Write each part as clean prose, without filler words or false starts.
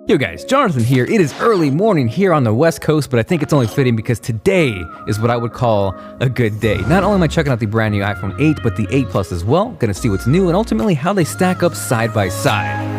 Yo guys, Jonathan here. It is early morning here on the West Coast, but I think it's only fitting because today is what I would call a good day. Not only am I checking out the brand new iPhone 8, but the 8 Plus as well. Gonna see what's new and ultimately how they stack up side by side.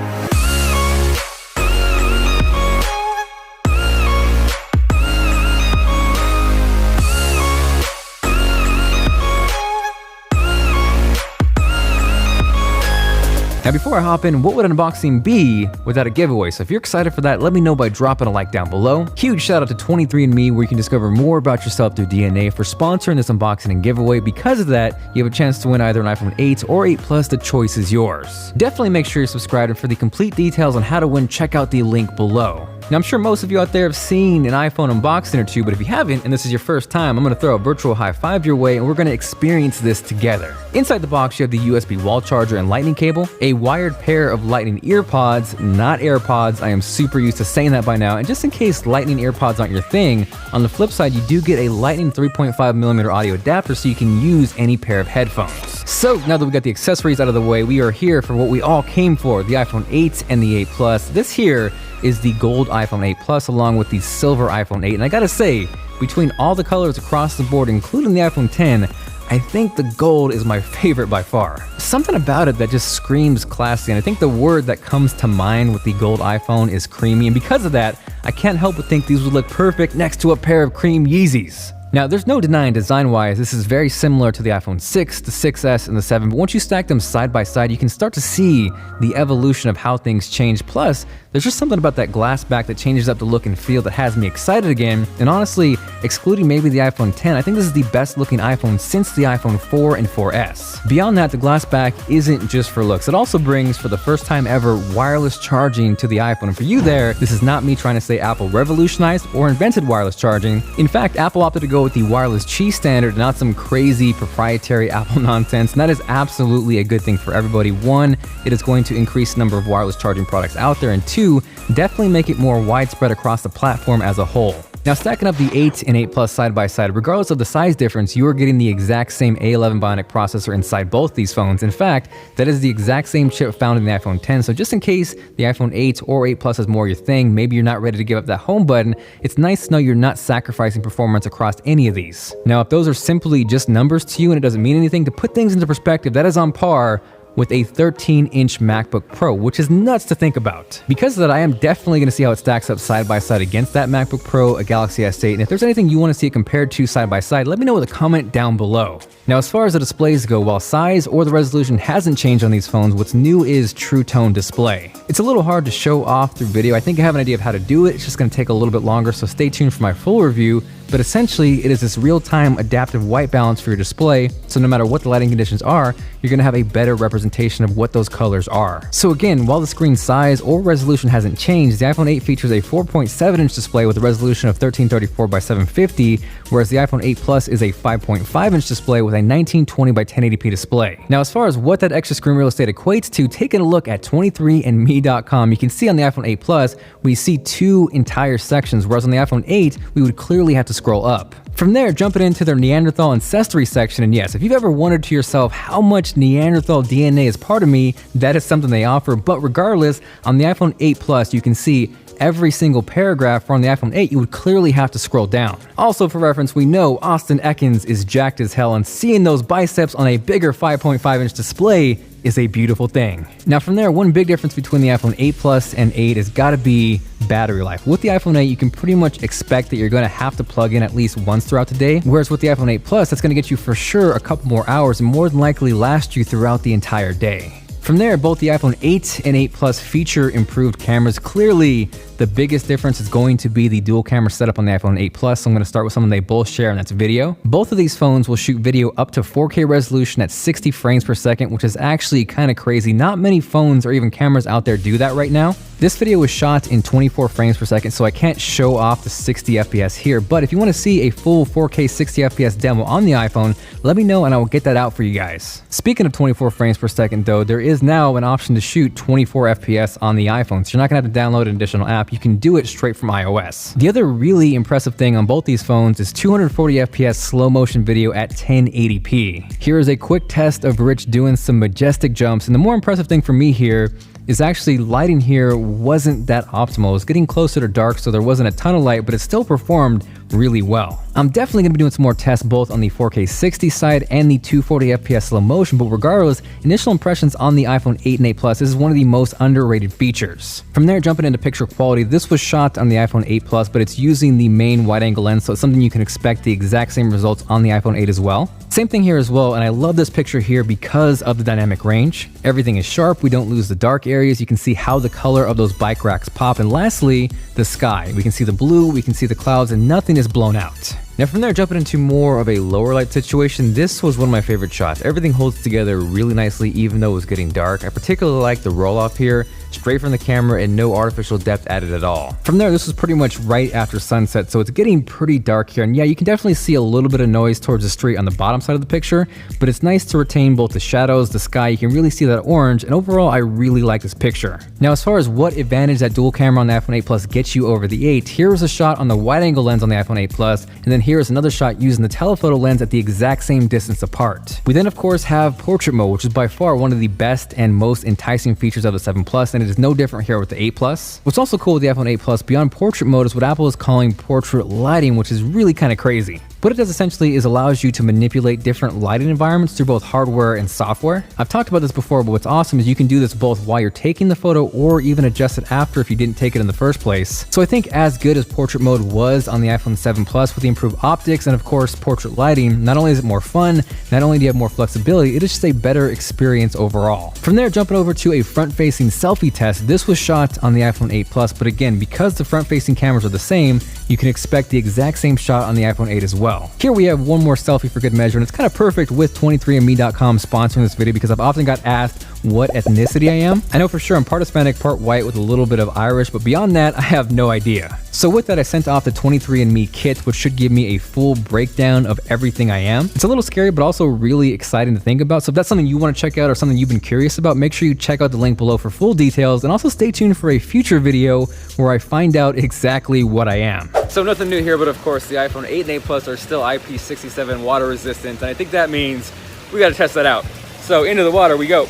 Now before I hop in, what would an unboxing be without a giveaway? So if you're excited for that, let me know by dropping a like down below. Huge shout out to 23andMe where you can discover more about yourself through DNA for sponsoring this unboxing and giveaway. Because of that, you have a chance to win either an iPhone 8 or 8 Plus, the choice is yours. Definitely make sure you're subscribed, and for the complete details on how to win, check out the link below. Now I'm sure most of you out there have seen an iPhone unboxing or two, but if you haven't and this is your first time, I'm gonna throw a virtual high five your way and we're gonna experience this together. Inside the box, you have the USB wall charger and lightning cable, a wired pair of lightning ear pods, not AirPods. I am super used to saying that by now. And just in case lightning earpods aren't your thing, on the flip side, you do get a lightning 3.5mm audio adapter so you can use any pair of headphones. So now that we got the accessories out of the way, we are here for what we all came for, the iPhone 8 and the 8 Plus. This here is the gold iPhone 8 Plus along with the silver iPhone 8. And I gotta say, between all the colors across the board, including the iPhone 10, I think the gold is my favorite by far. Something about it that just screams classy, and I think the word that comes to mind with the gold iPhone is creamy, and because of that, I can't help but think these would look perfect next to a pair of cream Yeezys. Now, there's no denying design-wise, this is very similar to the iPhone 6, the 6S, and the 7, but once you stack them side by side, you can start to see the evolution of how things change. Plus, there's just something about that glass back that changes up the look and feel that has me excited again, and honestly, excluding maybe the iPhone 10, I think this is the best looking iPhone since the iPhone 4 and 4S. Beyond that, the glass back isn't just for looks. It also brings, for the first time ever, wireless charging to the iPhone. And for you there, this is not me trying to say Apple revolutionized or invented wireless charging. In fact, Apple opted to go with the wireless Qi standard, not some crazy proprietary Apple nonsense, and that is absolutely a good thing for everybody. One, it is going to increase the number of wireless charging products out there, and two, definitely make it more widespread across the platform as a whole. Now, stacking up the 8 and 8 Plus side by side, regardless of the size difference, you are getting the exact same A11 Bionic processor inside both these phones. In fact, that is the exact same chip found in the iPhone 10. So just in case the iPhone 8 or 8 Plus is more your thing, maybe you're not ready to give up that home button, it's nice to know you're not sacrificing performance across any of these. Now, if those are simply just numbers to you and it doesn't mean anything, to put things into perspective, that is on par with a 13-inch MacBook Pro, which is nuts to think about. Because of that, I am definitely gonna see how it stacks up side by side against that MacBook Pro, a Galaxy S8, and if there's anything you wanna see it compared to side by side, let me know with a comment down below. Now, as far as the displays go, while size or the resolution hasn't changed on these phones, what's new is True Tone display. It's a little hard to show off through video. I think I have an idea of how to do it. It's just gonna take a little bit longer, so stay tuned for my full review. But essentially, it is this real-time adaptive white balance for your display, so no matter what the lighting conditions are, you're gonna have a better representation of what those colors are. So again, while the screen size or resolution hasn't changed, the iPhone 8 features a 4.7-inch display with a resolution of 1334 by 750, whereas the iPhone 8 Plus is a 5.5-inch display with a 1920 by 1080p display. Now, as far as what that extra screen real estate equates to, taking a look at 23andme.com, you can see on the iPhone 8 Plus, we see two entire sections, whereas on the iPhone 8, we would clearly have to scroll up. From there, jumping into their Neanderthal ancestry section, and yes, if you've ever wondered to yourself how much Neanderthal DNA is part of me, that is something they offer. But regardless, on the iPhone 8 Plus, you can see every single paragraph, where on the iPhone 8, you would clearly have to scroll down. Also, for reference, we know Austin Ekins is jacked as hell, and seeing those biceps on a bigger 5.5-inch display is a beautiful thing. Now from there, one big difference between the iPhone 8 Plus and 8 has gotta be battery life. With the iPhone 8, you can pretty much expect that you're gonna have to plug in at least once throughout the day, whereas with the iPhone 8 Plus, that's gonna get you for sure a couple more hours and more than likely last you throughout the entire day. From there, both the iPhone 8 and 8 Plus feature improved cameras. Clearly, the biggest difference is going to be the dual camera setup on the iPhone 8 Plus. So I'm gonna start with something they both share, and that's video. Both of these phones will shoot video up to 4K resolution at 60 frames per second, which is actually kind of crazy. Not many phones or even cameras out there do that right now. This video was shot in 24 frames per second, so I can't show off the 60 FPS here, but if you want to see a full 4K 60 FPS demo on the iPhone, let me know and I will get that out for you guys. Speaking of 24 frames per second though, there is now an option to shoot 24 FPS on the iPhone, so you're not gonna have to download an additional app. You can do it straight from iOS. The other really impressive thing on both these phones is 240 FPS slow motion video at 1080p. Here is a quick test of Rich doing some majestic jumps, and the more impressive thing for me here is actually lighting here wasn't that optimal. It was getting closer to dark, so there wasn't a ton of light, but it still performed really well. I'm definitely going to be doing some more tests both on the 4K 60 side and the 240 FPS slow motion, but regardless, initial impressions on the iPhone 8 and 8 Plus, this is one of the most underrated features. From there, jumping into picture quality, this was shot on the iPhone 8 Plus, but it's using the main wide-angle lens, so it's something you can expect the exact same results on the iPhone 8 as well. Same thing here as well, and I love this picture here because of the dynamic range. Everything is sharp, we don't lose the dark areas, you can see how the color of those bike racks pop, and lastly, the sky. We can see the blue, we can see the clouds, and nothing is blown out. Now from there, jumping into more of a lower light situation, this was one of my favorite shots. Everything holds together really nicely even though it was getting dark. I particularly like the roll off here, straight from the camera and no artificial depth added at all. From there, this was pretty much right after sunset, so it's getting pretty dark here. And yeah, you can definitely see a little bit of noise towards the street on the bottom side of the picture, but it's nice to retain both the shadows, the sky, you can really see that orange, and overall, I really like this picture. Now, as far as what advantage that dual camera on the iPhone 8 Plus gets you over the 8, here is a shot on the wide angle lens on the iPhone 8 Plus, and then here is another shot using the telephoto lens at the exact same distance apart. We then of course have portrait mode, which is by far one of the best and most enticing features of the 7 Plus, and it is no different here with the 8 Plus. What's also cool with the iPhone 8 Plus beyond portrait mode is what Apple is calling portrait lighting, which is really kind of crazy. What it does essentially is allows you to manipulate different lighting environments through both hardware and software. I've talked about this before, but what's awesome is you can do this both while you're taking the photo or even adjust it after if you didn't take it in the first place. So I think as good as portrait mode was on the iPhone 7 Plus with the improved optics and of course portrait lighting, not only is it more fun, not only do you have more flexibility, it is just a better experience overall. From there, jumping over to a front-facing selfie test, this was shot on the iPhone 8 Plus, but again, because the front-facing cameras are the same, you can expect the exact same shot on the iPhone 8 as well. Here we have one more selfie for good measure, and it's kind of perfect with 23andMe.com sponsoring this video because I've often got asked what ethnicity I am. I know for sure I'm part Hispanic, part white with a little bit of Irish, but beyond that, I have no idea. So with that, I sent off the 23andMe kit, which should give me a full breakdown of everything I am. It's a little scary, but also really exciting to think about. So if that's something you want to check out or something you've been curious about, make sure you check out the link below for full details, and also stay tuned for a future video where I find out exactly what I am. So nothing new here, but of course the iPhone 8 and 8 Plus are still IP67 water resistant, and I think that means we got to test that out. So into the water we go.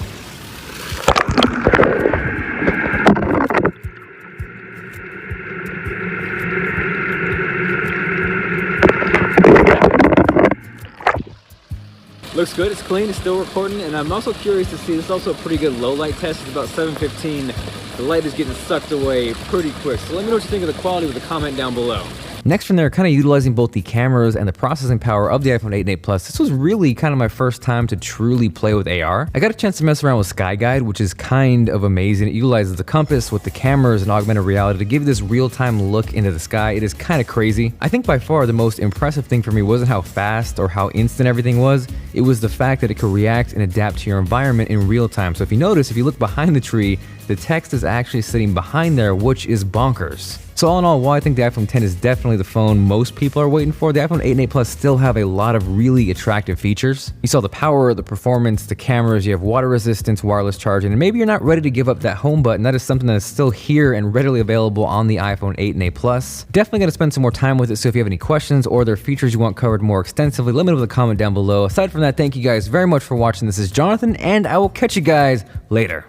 Looks good, it's clean, it's still recording, and I'm also curious to see, this is also a pretty good low light test. It's about 7:15. The light is getting sucked away pretty quick. So let me know what you think of the quality with a comment down below. Next from there, kind of utilizing both the cameras and the processing power of the iPhone 8 and 8 Plus, this was really kind of my first time to truly play with AR. I got a chance to mess around with Sky Guide, which is kind of amazing. It utilizes the compass with the cameras and augmented reality to give you this real-time look into the sky. It is kind of crazy. I think by far the most impressive thing for me wasn't how fast or how instant everything was. It was the fact that it could react and adapt to your environment in real time. So if you notice, if you look behind the tree, the text is actually sitting behind there, which is bonkers. So all in all, while I think the iPhone 10 is definitely the phone most people are waiting for, the iPhone 8 and 8 Plus still have a lot of really attractive features. You saw the power, the performance, the cameras, you have water resistance, wireless charging, and maybe you're not ready to give up that home button. That is something that is still here and readily available on the iPhone 8 and 8 Plus. Definitely gonna spend some more time with it, so if you have any questions or there are features you want covered more extensively, let me know in the comment down below. Aside from that, thank you guys very much for watching. This is Jonathan, and I will catch you guys later.